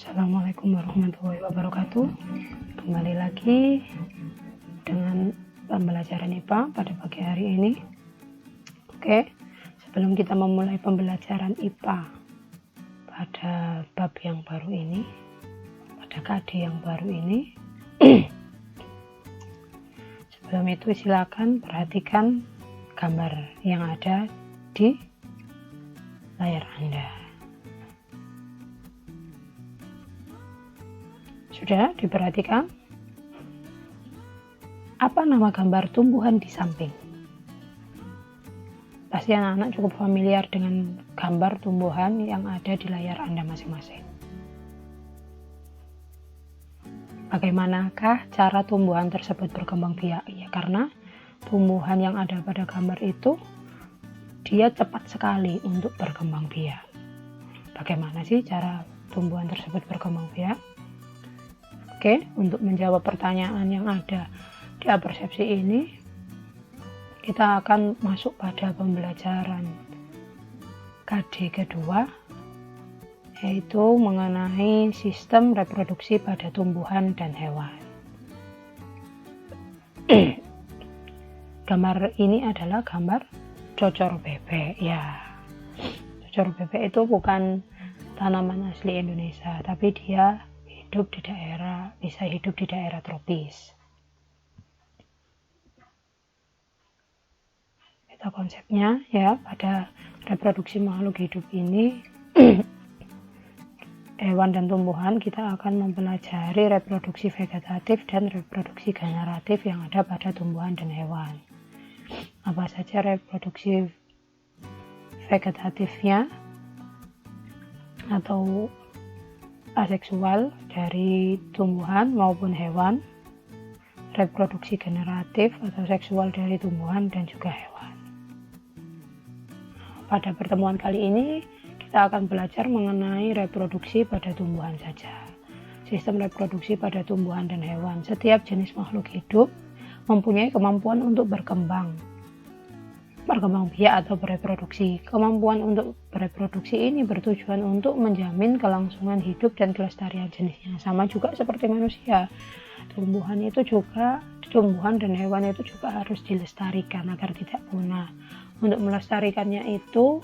Assalamualaikum warahmatullahi wabarakatuh. Kembali lagi dengan pembelajaran IPA pada pagi hari ini. Oke, sebelum kita memulai pembelajaran IPA pada bab yang baru ini, pada KD yang baru ini, sebelum itu silakan perhatikan gambar yang ada di layar Anda. Sudah diperhatikan? Apa nama gambar tumbuhan di samping? Pasti anak-anak cukup familiar dengan gambar tumbuhan yang ada di layar Anda masing-masing. Bagaimanakah cara tumbuhan tersebut berkembang biak? Ya, karena tumbuhan yang ada pada gambar itu dia cepat sekali untuk berkembang biak. Bagaimana sih cara tumbuhan tersebut berkembang biak? Oke, untuk menjawab pertanyaan yang ada di apersepsi ini, kita akan masuk pada pembelajaran KD kedua, yaitu mengenai sistem reproduksi pada tumbuhan dan hewan. Gambar ini adalah gambar cocor bebek. Ya, cocor bebek itu bukan tanaman asli Indonesia, tapi dia bisa hidup di daerah tropis. Itu konsepnya ya. Pada reproduksi makhluk hidup ini hewan dan tumbuhan, kita akan mempelajari reproduksi vegetatif dan reproduksi generatif yang ada pada tumbuhan dan hewan. Apa saja reproduksi vegetatifnya atau aseksual dari tumbuhan maupun hewan, reproduksi generatif atau seksual dari tumbuhan dan juga hewan. Pada pertemuan kali ini kita akan belajar mengenai reproduksi pada tumbuhan saja. Sistem reproduksi pada tumbuhan dan hewan. Setiap jenis makhluk hidup mempunyai kemampuan untuk berkembang biak atau bereproduksi. Kemampuan untuk bereproduksi ini bertujuan untuk menjamin kelangsungan hidup dan kelestarian jenisnya. Sama juga seperti manusia. Tumbuhan dan hewan itu juga harus dilestarikan agar tidak punah. Untuk melestarikannya itu,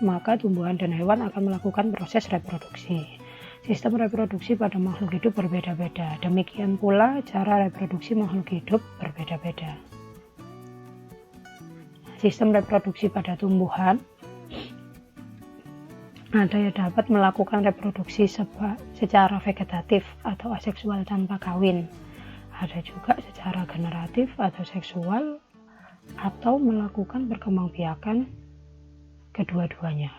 maka tumbuhan dan hewan akan melakukan proses reproduksi. Sistem reproduksi pada makhluk hidup berbeda-beda. Demikian pula cara reproduksi makhluk hidup berbeda-beda. Sistem reproduksi pada tumbuhan ada yang dapat melakukan reproduksi secara vegetatif atau aseksual tanpa kawin. Ada juga secara generatif atau seksual atau melakukan perkembangbiakan kedua-duanya.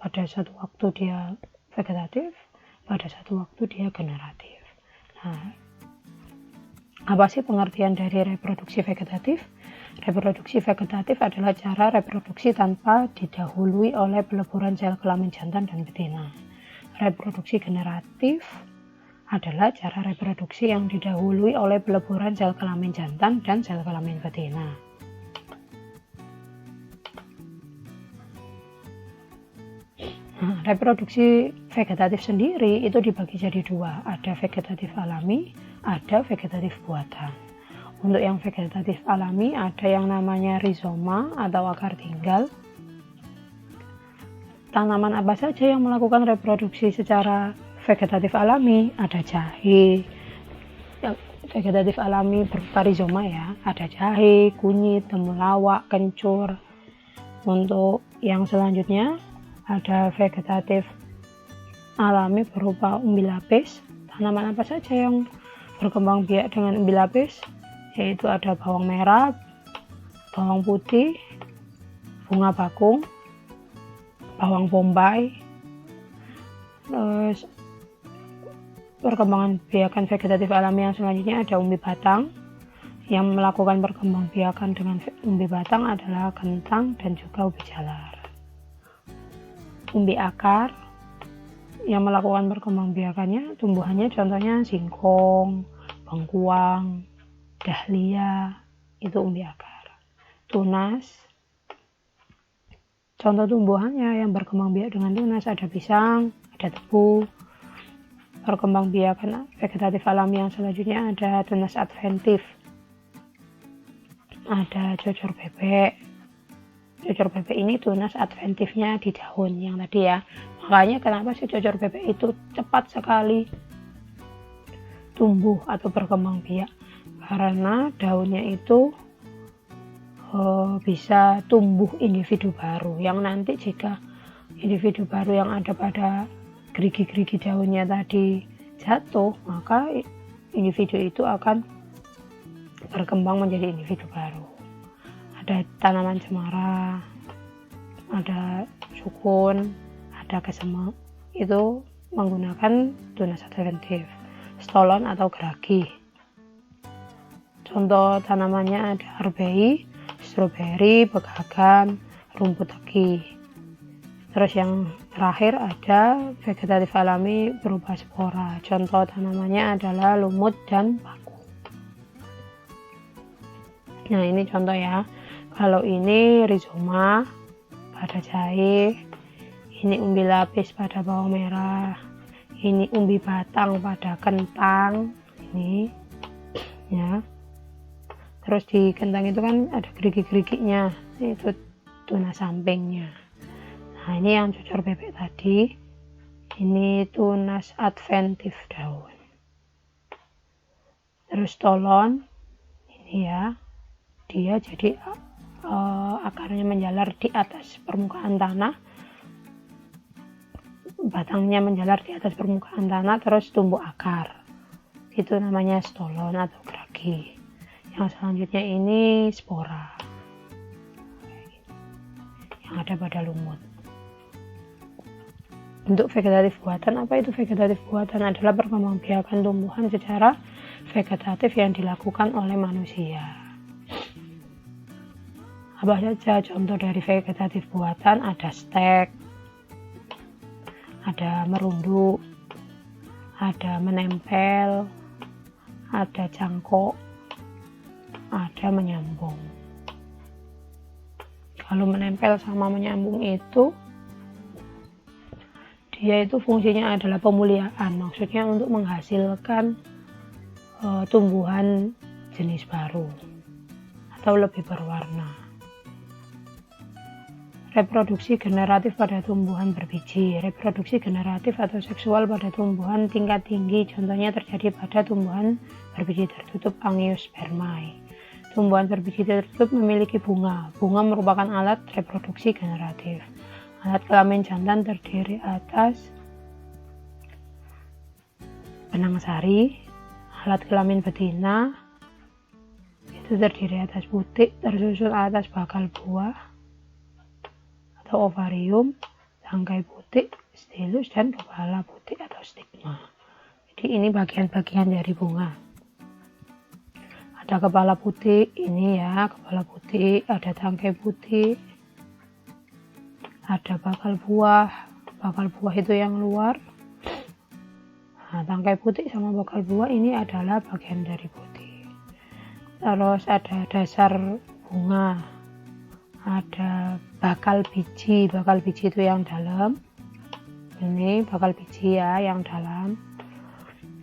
Pada satu waktu dia vegetatif, pada satu waktu dia generatif. Nah, apa sih pengertian dari reproduksi vegetatif? Reproduksi vegetatif adalah cara reproduksi tanpa didahului oleh peleburan sel kelamin jantan dan betina. Reproduksi generatif adalah cara reproduksi yang didahului oleh peleburan sel kelamin jantan dan sel kelamin betina. Nah, reproduksi vegetatif sendiri itu dibagi jadi dua. Ada vegetatif alami, ada vegetatif buatan. Untuk yang vegetatif alami ada yang namanya rizoma atau akar tinggal. Tanaman apa saja yang melakukan reproduksi secara vegetatif alami? Ada jahe. Yang vegetatif alami berupa rizoma ya. Ada jahe, kunyit, temulawak, kencur. Untuk yang selanjutnya ada vegetatif alami berupa umbi lapis. Tanaman apa saja yang berkembang biak dengan umbi lapis? Yaitu ada bawang merah, bawang putih, bunga bakung, bawang bombay. Terus perkembangan biakan vegetatif alami yang selanjutnya ada umbi batang. Yang melakukan perkembangbiakan dengan umbi batang adalah kentang dan juga ubi jalar. Umbi akar yang melakukan perkembangbiakannya tumbuhannya contohnya singkong, bengkuang, dahlia, itu umbi akar. Tunas Contoh tumbuhannya yang berkembang biak dengan tunas ada pisang, ada tebu. Berkembang biakan vegetatif alami yang selanjutnya ada tunas adventif, ada cocor bebek. Cocor bebek ini tunas adventifnya di daun yang tadi ya. Makanya kenapa sih cocor bebek itu cepat sekali tumbuh atau berkembang biak, karena daunnya itu bisa tumbuh individu baru yang nanti jika individu baru yang ada pada gerigi-gerigi daunnya tadi jatuh, maka individu itu akan berkembang menjadi individu baru. Ada tanaman cemara, ada sukun, ada kesemek, itu menggunakan tunas adventif, stolon atau geragi. Contoh tanamannya ada arbei, stroberi, pegagan, rumput teki. Terus yang terakhir ada vegetatif alami berupa spora. Contoh tanamannya adalah lumut dan paku. Nah ini contoh ya. Kalau ini rizoma pada jahe, ini umbi lapis pada bawang merah, ini umbi batang pada kentang, ini ya. Terus di kentang itu kan ada gerigi-geriginya, itu tunas sampingnya. Nah ini yang cocor bebek tadi, ini tunas adventif daun. Terus tolon, ini ya, dia jadi akarnya menjalar di atas permukaan tanah, batangnya menjalar di atas permukaan tanah, terus tumbuh akar. Itu namanya stolon atau geragi. Yang selanjutnya ini spora yang ada pada lumut. Bentuk vegetatif buatan. Apa itu vegetatif buatan? Adalah perkembangbiakan tumbuhan secara vegetatif yang dilakukan oleh manusia. Apa saja contoh dari vegetatif buatan? Ada stek, ada merunduk, ada menempel, ada cangkok, ada menyambung. Kalau menempel sama menyambung itu, dia itu fungsinya adalah pemuliaan, maksudnya untuk menghasilkan tumbuhan jenis baru atau lebih berwarna. Reproduksi generatif pada tumbuhan berbiji. Reproduksi generatif atau seksual pada tumbuhan tingkat tinggi contohnya terjadi pada tumbuhan berbiji tertutup Angiospermae. Tumbuhan berbiji tertutup memiliki bunga. Bunga merupakan alat reproduksi generatif. Alat kelamin jantan terdiri atas benang sari. Alat kelamin betina itu terdiri atas putik tersusun atas bakal buah atau ovarium, tangkai putik, stilus, dan kepala putik atau stigma. Jadi ini bagian-bagian dari bunga. Ada kepala putik, ini ya kepala putik, ada tangkai putik, ada bakal buah itu yang luar. Nah, tangkai putik sama bakal buah ini adalah bagian dari putik. Terus ada dasar bunga, ada bakal biji itu yang dalam, ini bakal biji ya yang dalam.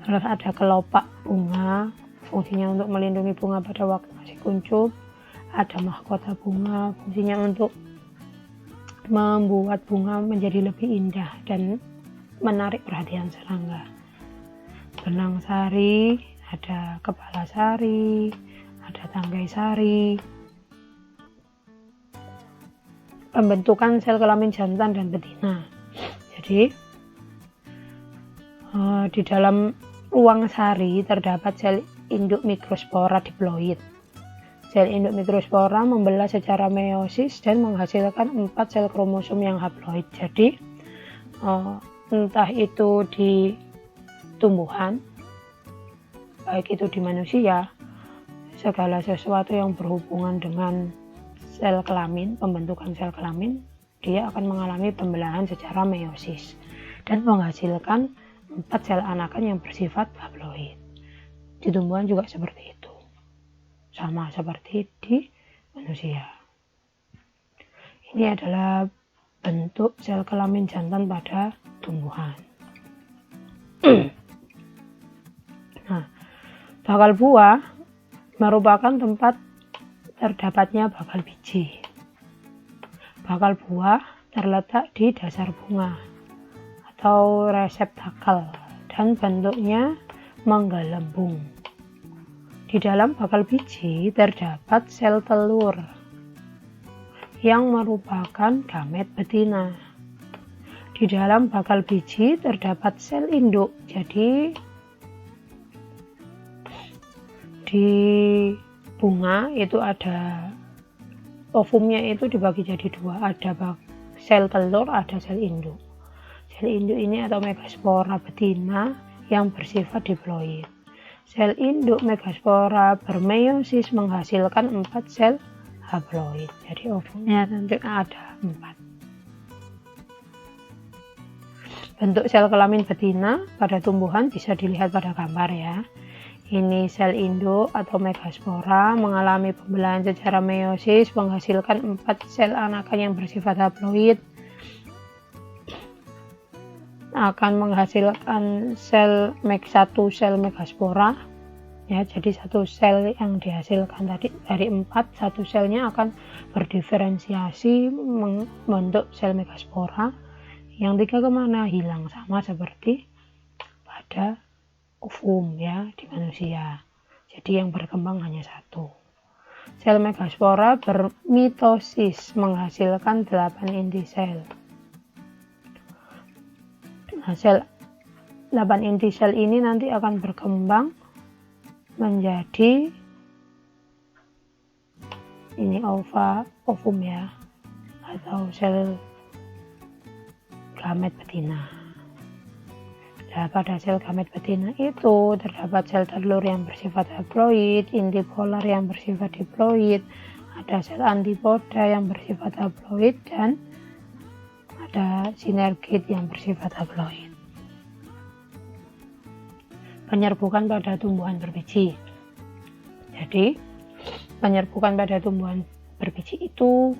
Terus ada kelopak bunga, fungsinya untuk melindungi bunga pada waktu masih kuncup. Ada mahkota bunga, fungsinya untuk membuat bunga menjadi lebih indah dan menarik perhatian serangga. Benang sari, ada kepala sari, ada tangkai sari. Pembentukan sel kelamin jantan dan betina. Jadi di dalam ruang sari terdapat sel induk mikrospora diploid. Sel induk mikrospora membelah secara meiosis dan menghasilkan 4 sel kromosom yang haploid. Jadi entah itu di tumbuhan, baik itu di manusia, segala sesuatu yang berhubungan dengan sel kelamin, pembentukan sel kelamin, dia akan mengalami pembelahan secara meiosis dan menghasilkan 4 sel anakan yang bersifat haploid. Di tumbuhan juga seperti itu, sama seperti di manusia. Ini adalah bentuk sel kelamin jantan pada tumbuhan. Nah, bakal buah merupakan tempat terdapatnya bakal biji. Bakal buah terletak di dasar bunga atau reseptakel dan bentuknya menggelembung. Di dalam bakal biji terdapat sel telur yang merupakan gamet betina. Di dalam bakal biji terdapat sel induk. Jadi di bunga itu ada ovumnya itu dibagi jadi dua, ada sel telur, ada sel induk. Sel induk ini atau megaspora betina yang bersifat diploid. Sel induk megaspora bermeiosis menghasilkan 4 sel haploid. Jadi ovumnya nanti ada 4. Bentuk sel kelamin betina pada tumbuhan bisa dilihat pada gambar ya. Ini sel induk atau megaspora mengalami pembelahan secara meiosis menghasilkan 4 sel anakan yang bersifat haploid. Akan menghasilkan sel satu sel megaspora ya, jadi satu sel yang dihasilkan tadi dari 4, satu selnya akan berdiferensiasi membentuk sel megaspora. Yang 3 kemana? Hilang, sama seperti pada ovum ya di manusia. Jadi yang berkembang hanya 1. Sel megaspora bermitosis menghasilkan 8 inti sel. Nah, sel 8 inti sel ini nanti akan berkembang menjadi ini ovum ya, atau sel gamet betina. Nah, pada sel gamet betina itu terdapat sel telur yang bersifat haploid, inti polar yang bersifat diploid, ada sel antipoda yang bersifat haploid, dan ada sinergit yang bersifat haploid. Penyerbukan pada tumbuhan berbiji. Jadi, penyerbukan pada tumbuhan berbiji itu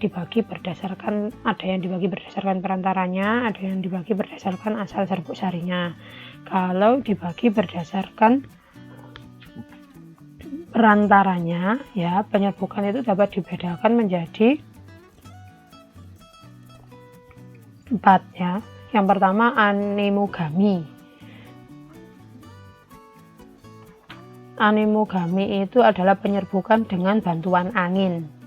dibagi berdasarkan, ada yang dibagi berdasarkan perantaranya, ada yang dibagi berdasarkan asal serbuk sarinya. Kalau dibagi berdasarkan perantaranya ya, penyerbukan itu dapat dibedakan menjadi 4 ya. Yang pertama anemogami. Anemogami itu adalah penyerbukan dengan bantuan angin.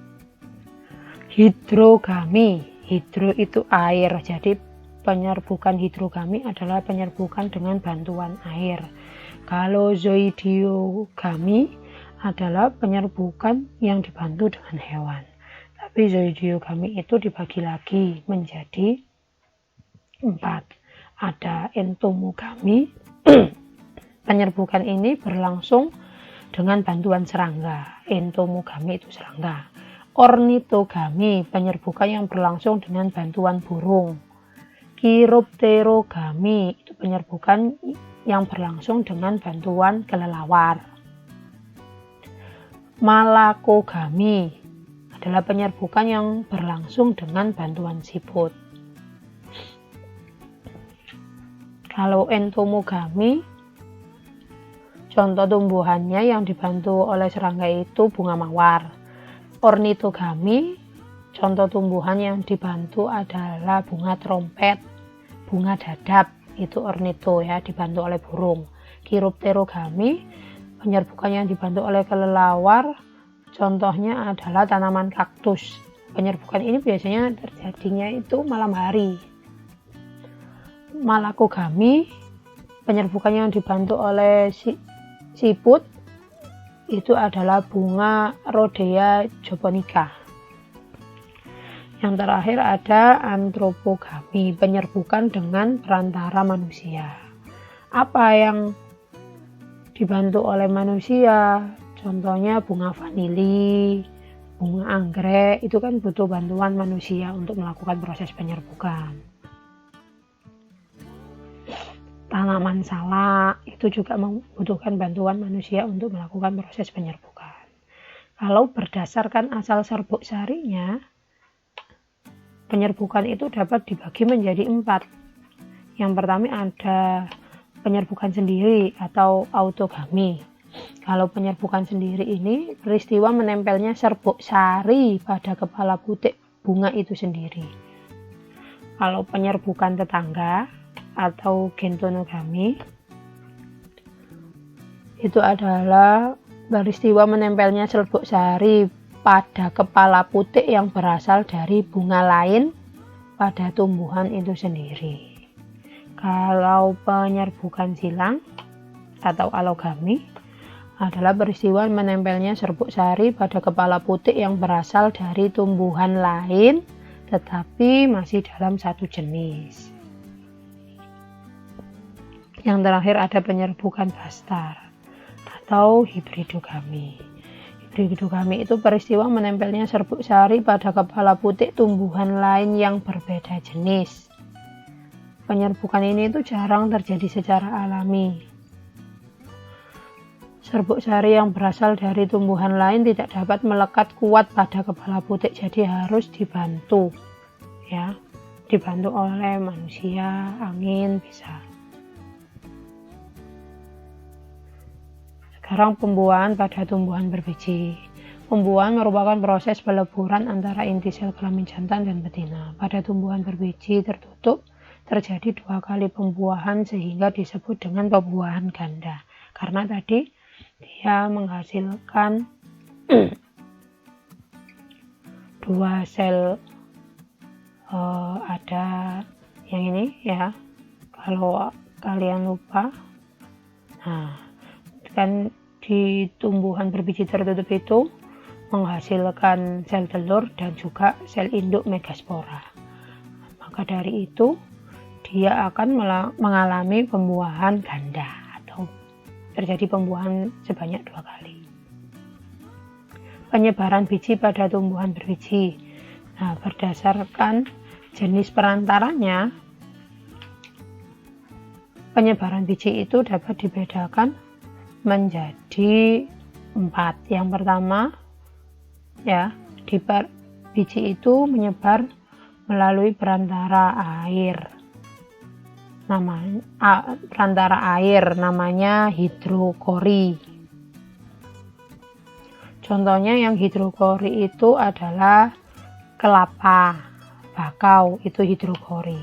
Hidrogami, hidro itu air, jadi penyerbukan hidrogami adalah penyerbukan dengan bantuan air. Kalau zoidiogami adalah penyerbukan yang dibantu dengan hewan. Tapi zoidiogami itu dibagi lagi menjadi 4. Ada entomogami. Penyerbukan ini berlangsung dengan bantuan serangga. Entomogami itu serangga. Ornitogami, penyerbukan yang berlangsung dengan bantuan burung. Chiropterogami, itu penyerbukan yang berlangsung dengan bantuan kelelawar. Malakogami adalah penyerbukan yang berlangsung dengan bantuan siput. Kalau entomogami, contoh tumbuhannya yang dibantu oleh serangga itu bunga mawar. Ornitogami, contoh tumbuhan yang dibantu adalah bunga trompet, bunga dadap, itu ornito ya, dibantu oleh burung. Chiropterogami, penyerbukan yang dibantu oleh kelelawar, contohnya adalah tanaman kaktus. Penyerbukan ini biasanya terjadinya itu malam hari. Malakogami, penyerbukan yang dibantu oleh siput, itu adalah bunga Rhodea japonica. Yang terakhir ada antropogami, penyerbukan dengan perantara manusia. Apa yang dibantu oleh manusia? Contohnya bunga vanili, bunga anggrek, itu kan butuh bantuan manusia untuk melakukan proses penyerbukan. Tanaman salak itu juga membutuhkan bantuan manusia untuk melakukan proses penyerbukan. Kalau berdasarkan asal serbuk sarinya, Penyerbukan itu dapat dibagi menjadi 4. Yang pertama ada penyerbukan sendiri atau autogami. Kalau penyerbukan sendiri ini peristiwa menempelnya serbuk sari pada kepala putik bunga itu sendiri. Kalau penyerbukan tetangga atau gentonogami itu adalah peristiwa menempelnya serbuk sari pada kepala putik yang berasal dari bunga lain pada tumbuhan itu sendiri. Kalau penyerbukan silang atau alogami adalah peristiwa menempelnya serbuk sari pada kepala putik yang berasal dari tumbuhan lain tetapi masih dalam satu jenis. Yang terakhir ada penyerbukan bastar atau hibridogami. Hibridogami itu peristiwa menempelnya serbuk sari pada kepala putik tumbuhan lain yang berbeda jenis. Penyerbukan ini itu jarang terjadi secara alami. Serbuk sari yang berasal dari tumbuhan lain tidak dapat melekat kuat pada kepala putik, jadi harus dibantu, ya, dibantu oleh manusia, angin bisa. Sekarang pembuahan pada tumbuhan berbiji. Pembuahan merupakan proses peleburan antara inti sel kelamin jantan dan betina. Pada tumbuhan berbiji tertutup terjadi 2 kali pembuahan sehingga disebut dengan pembuahan ganda. Karena tadi dia menghasilkan 2 sel, ada yang ini ya, kalau kalian lupa. Nah, kan di tumbuhan berbiji tertutup itu menghasilkan sel telur dan juga sel induk megaspora. Maka dari itu dia akan mengalami pembuahan ganda atau terjadi pembuahan sebanyak 2 kali. Penyebaran biji pada tumbuhan berbiji. Nah, berdasarkan jenis perantaranya, penyebaran biji itu dapat dibedakan menjadi 4. Yang pertama, ya, biji itu menyebar melalui perantara air. Namanya hidrokori. Contohnya yang hidrokori itu adalah kelapa, bakau, itu hidrokori.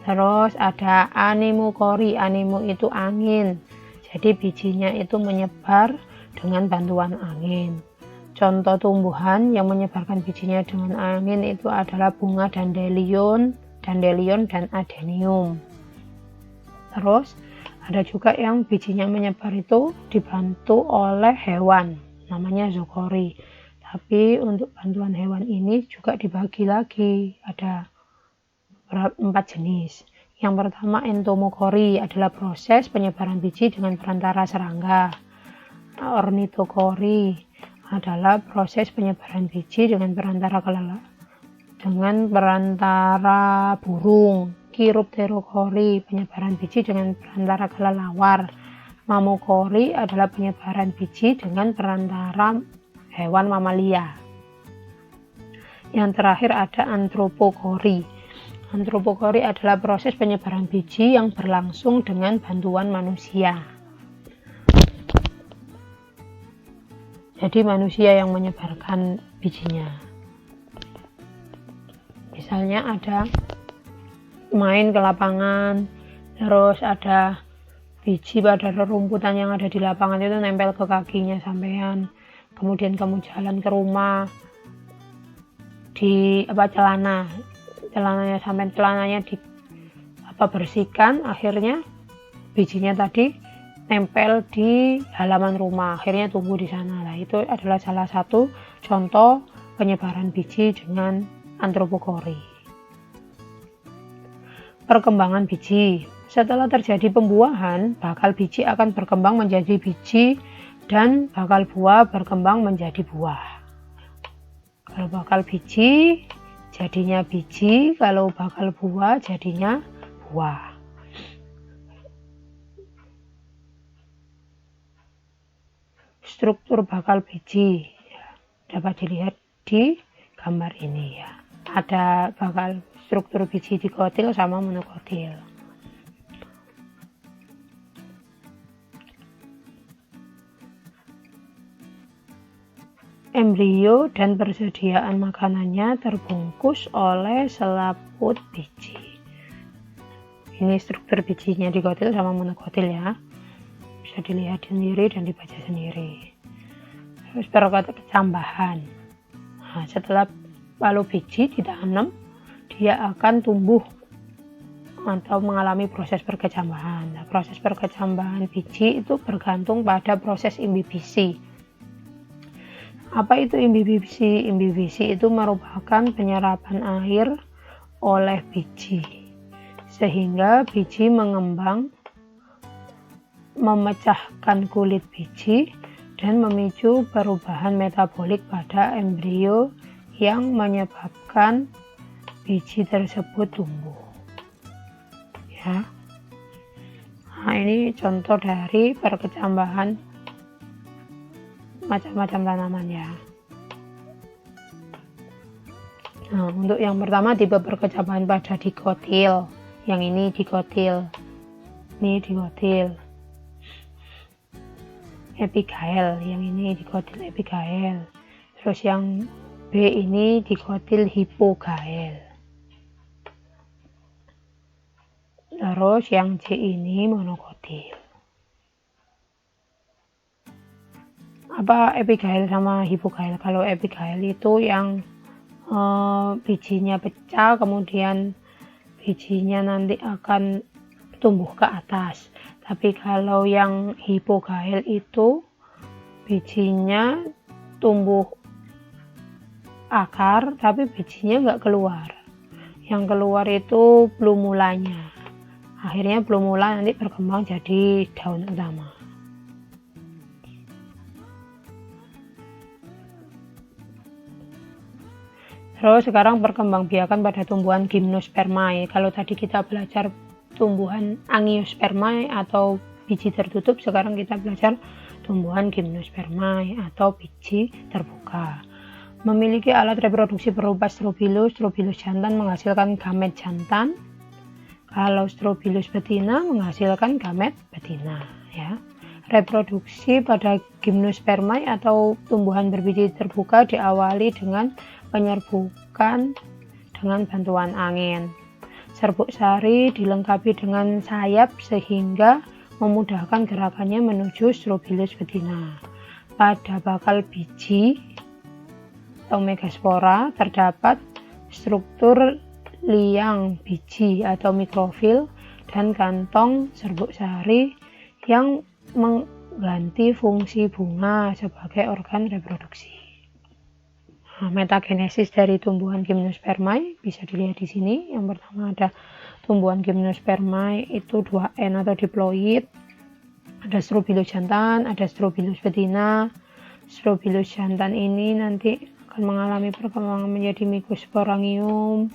Terus ada animokori, animo itu angin. Jadi bijinya itu menyebar dengan bantuan angin. Contoh tumbuhan yang menyebarkan bijinya dengan angin itu adalah bunga dandelion dan adenium. Terus ada juga yang bijinya menyebar itu dibantu oleh hewan, namanya zookori. Tapi untuk bantuan hewan ini juga dibagi lagi, ada 4 jenis. Yang pertama entomokori adalah proses penyebaran biji dengan perantara serangga. Ornitokori adalah proses penyebaran biji dengan perantara burung. Chiropterokori penyebaran biji dengan perantara kelelawar. Mamukori adalah penyebaran biji dengan perantara hewan mamalia. Yang terakhir ada antropokori. Antropokori adalah proses penyebaran biji yang berlangsung dengan bantuan manusia. Jadi manusia yang menyebarkan bijinya. Misalnya ada main ke lapangan, terus ada biji pada rerumputan yang ada di lapangan itu nempel ke kakinya sampean. Kemudian kamu jalan ke rumah, di celananya sampai celananya bersihkan, akhirnya bijinya tadi nempel di halaman rumah, akhirnya tumbuh di sana. Nah, itu adalah salah satu contoh penyebaran biji dengan antropokori. Perkembangan biji. Setelah terjadi pembuahan, bakal biji akan berkembang menjadi biji dan bakal buah berkembang menjadi buah. Kalau bakal biji jadinya biji, kalau bakal buah jadinya buah. Struktur bakal biji dapat dilihat di gambar ini ya. ada bakal struktur biji dikotil sama monokotil. Embrio dan persediaan makanannya terbungkus oleh selaput biji. Ini struktur bijinya dikotil sama monokotil ya. Bisa dilihat sendiri dan dibaca sendiri. Terus perkecambahan. Nah, setelah palu biji ditanam, dia akan tumbuh atau mengalami proses perkecambahan. Nah, proses perkecambahan biji itu bergantung pada proses imbibisi. Apa itu imbibisi? Imbibisi itu merupakan penyerapan air oleh biji, sehingga biji mengembang, memecahkan kulit biji, dan memicu perubahan metabolik pada embrio yang menyebabkan biji tersebut tumbuh. Ya. Nah, ini contoh dari perkecambahan macam-macam tanaman ya. Nah, untuk yang pertama tipe perkecambahan pada dikotil. Yang ini dikotil. Ini dikotil. Epigael, yang ini dikotil epigael. Terus yang B ini dikotil hipogael. Terus yang C ini monokotil. Apa epigael sama hipogael? Kalau epigael itu yang bijinya pecah, kemudian bijinya nanti akan tumbuh ke atas. Tapi kalau yang hipogael itu bijinya tumbuh akar, tapi bijinya nggak keluar. Yang keluar itu plumulanya. Akhirnya plumula nanti berkembang jadi daun utama. Terus sekarang perkembangbiakan pada tumbuhan Gymnospermae. Kalau tadi kita belajar tumbuhan Angiospermae atau biji tertutup, sekarang kita belajar tumbuhan Gymnospermae atau biji terbuka. Memiliki alat reproduksi berupa strobilus. Strobilus jantan menghasilkan gamet jantan. Kalau strobilus betina menghasilkan gamet betina. Ya. Reproduksi pada Gymnospermae atau tumbuhan berbiji terbuka diawali dengan penyerbukan dengan bantuan angin. Serbuk sari dilengkapi dengan sayap sehingga memudahkan gerakannya menuju strobilus betina. Pada bakal biji atau megaspora terdapat struktur liang biji atau mikrofil dan kantong serbuk sari yang mengganti fungsi bunga sebagai organ reproduksi. Nah, metagenesis dari tumbuhan Gymnospermae bisa dilihat di sini. Yang pertama ada tumbuhan Gymnospermae itu 2N atau diploid. Ada strobilus jantan, ada strobilus betina. Strobilus jantan ini nanti akan mengalami perkembangan menjadi mycosporangium.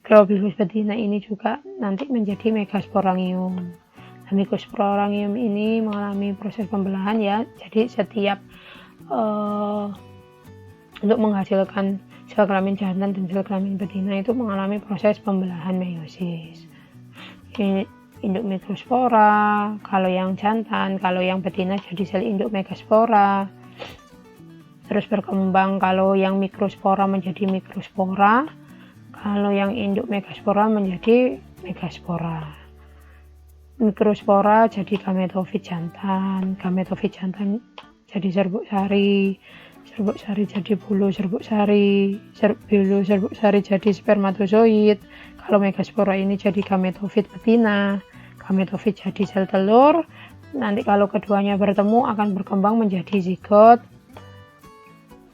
Strobilus betina ini juga nanti menjadi megasporangium. Nah, mycosporangium ini mengalami proses pembelahan ya. Jadi setiap untuk menghasilkan sel kelamin jantan dan sel kelamin betina itu mengalami proses pembelahan meiosis. Induk mikrospora, kalau yang jantan, kalau yang betina jadi sel induk megaspora. Terus berkembang, kalau yang mikrospora menjadi mikrospora, kalau yang induk megaspora menjadi megaspora. Mikrospora jadi gametofit jantan, gametofit jantan jadi serbuk sari jadi bulu serbuk sari, bulu serbuk sari jadi spermatozoid. Kalau megaspora ini jadi gametofit betina, gametofit jadi sel telur. Nanti kalau keduanya bertemu akan berkembang menjadi zigot.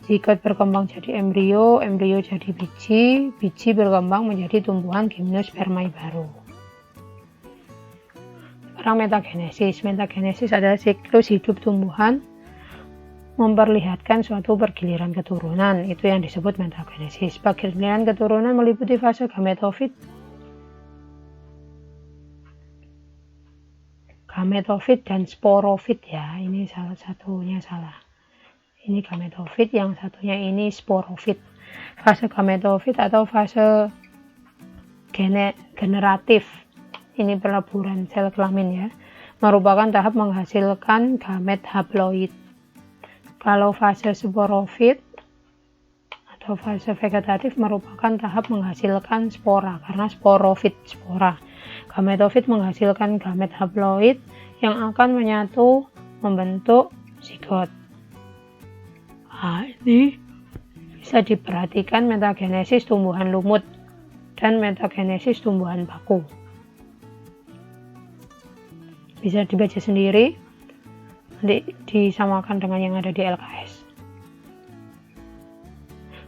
Zigot berkembang jadi embrio, embrio jadi biji, biji berkembang menjadi tumbuhan Gymnospermae baru. Sekarang metagenesis. Metagenesis adalah siklus hidup tumbuhan memperlihatkan suatu pergiliran keturunan, itu yang disebut metagenesis. Pergiliran keturunan meliputi fase gametofit, dan sporofit ya. Ini salah satunya salah. Ini gametofit, yang satunya ini sporofit. Fase gametofit atau fase generatif, ini peleburan sel kelamin ya, merupakan tahap menghasilkan gamet haploid. Kalau fase sporofit atau fase vegetatif merupakan tahap menghasilkan spora, karena sporofit spora. Gametofit menghasilkan gamet haploid yang akan menyatu membentuk zigot. Nah, ini bisa diperhatikan metagenesis tumbuhan lumut dan metagenesis tumbuhan baku. Bisa dibaca sendiri, nanti disamakan dengan yang ada di LKS.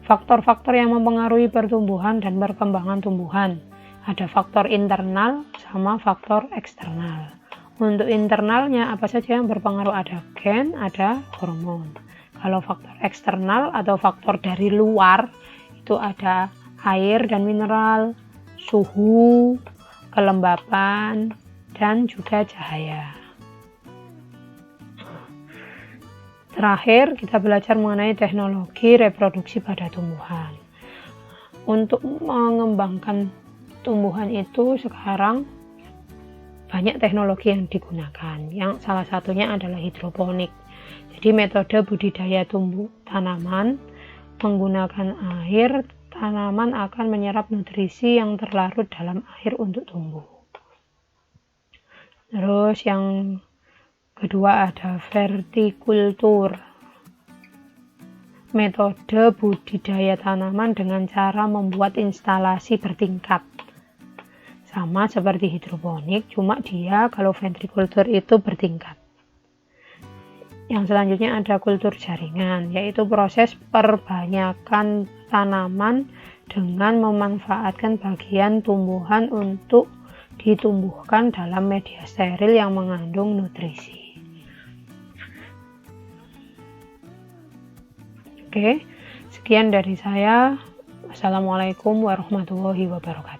Faktor-faktor yang mempengaruhi pertumbuhan dan perkembangan tumbuhan. Ada faktor internal sama faktor eksternal. Untuk internalnya apa saja yang berpengaruh? Ada gen, ada hormon. Kalau faktor eksternal atau faktor dari luar itu ada air dan mineral, suhu, kelembapan, dan juga cahaya. Terakhir, kita belajar mengenai teknologi reproduksi pada tumbuhan. Untuk mengembangkan tumbuhan itu sekarang banyak teknologi yang digunakan. Yang salah satunya adalah hidroponik. Jadi metode budidaya tanaman menggunakan air, tanaman akan menyerap nutrisi yang terlarut dalam air untuk tumbuh. Terus yang kedua ada vertikultur. Metode budidaya tanaman dengan cara membuat instalasi bertingkat. Sama seperti hidroponik, cuma dia kalau vertikultur itu bertingkat. Yang selanjutnya ada kultur jaringan, yaitu proses perbanyakan tanaman dengan memanfaatkan bagian tumbuhan untuk ditumbuhkan dalam media steril yang mengandung nutrisi. Oke, sekian dari saya. Wassalamualaikum warahmatullahi wabarakatuh.